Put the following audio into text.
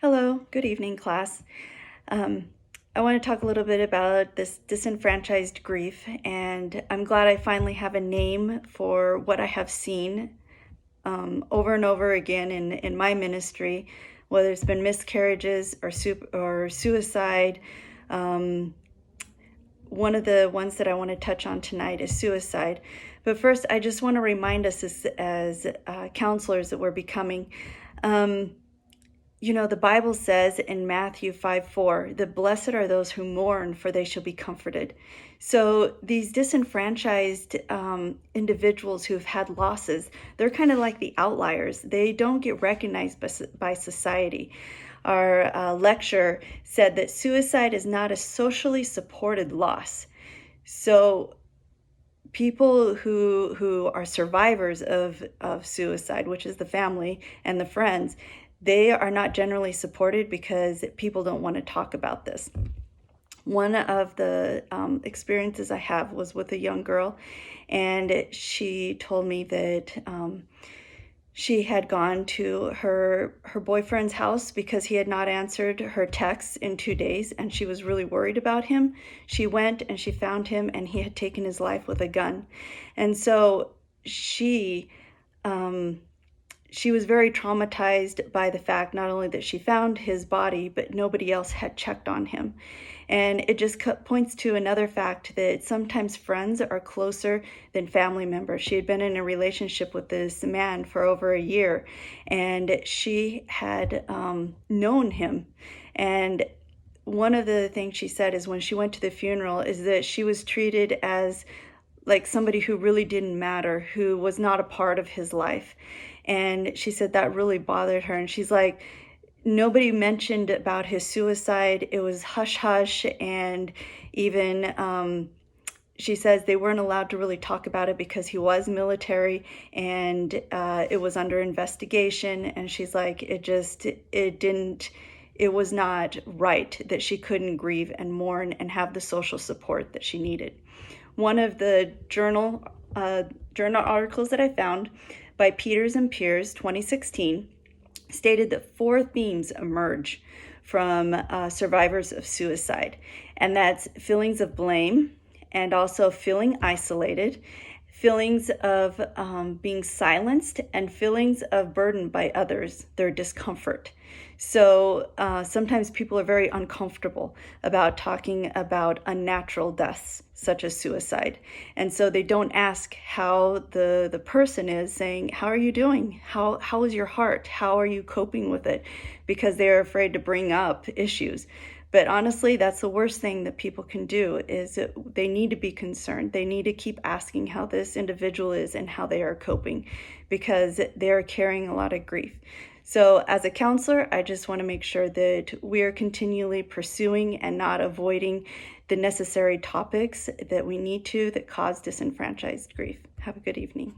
Hello, good evening, class. Um, I want to talk a little bit about this disenfranchised grief, and I'm glad I finally have a name for what I have seen over and over again in my ministry, whether it's been miscarriages or suicide. Um, One of the ones that I want to touch on tonight is suicide. But first, I just want to remind us as counselors that we're becoming. Um, the Bible says in Matthew 5:4, the blessed are those who mourn, for they shall be comforted. So these disenfranchised individuals who've had losses, they're kind of like the outliers. They don't get recognized by society. Our lecturer said that suicide is not a socially supported loss. So people who are survivors of suicide, which is the family and the friends, they are not generally supported because people don't want to talk about this. One of the experiences I have was with a young girl, and she told me that she had gone to her boyfriend's house because he had not answered her texts in 2 days, and she was really worried about him. She went and she found him, and he had taken his life with a gun. And so she was very traumatized by the fact not only that she found his body, but nobody else had checked on him. And it just points to another fact that sometimes friends are closer than family members. She had been in a relationship with this man for over a year, and she had known him. And one of the things she said is when she went to the funeral is that she was treated as like somebody who really didn't matter, who was not a part of his life. And she said that really bothered her. And she's like, nobody mentioned about his suicide. It was hush hush. And even she says they weren't allowed to really talk about it because he was military, and it was under investigation. And she's like, it was not right that she couldn't grieve and mourn and have the social support that she needed. One of the journal articles that I found by Peters and Peers 2016 stated that 4 themes emerge from survivors of suicide, and that's feelings of blame, and also feeling isolated, feelings of being silenced, and feelings of burden by others, their discomfort. So sometimes people are very uncomfortable about talking about unnatural deaths, such as suicide. And so they don't ask how the person is, saying, how are you doing? How is your heart? How are you coping with it? Because they're afraid to bring up issues. But honestly, that's the worst thing that people can do, is they need to be concerned. They need to keep asking how this individual is and how they are coping, because they're carrying a lot of grief. So as a counselor, I just want to make sure that we are continually pursuing and not avoiding the necessary topics that we need to that cause disenfranchised grief. Have a good evening.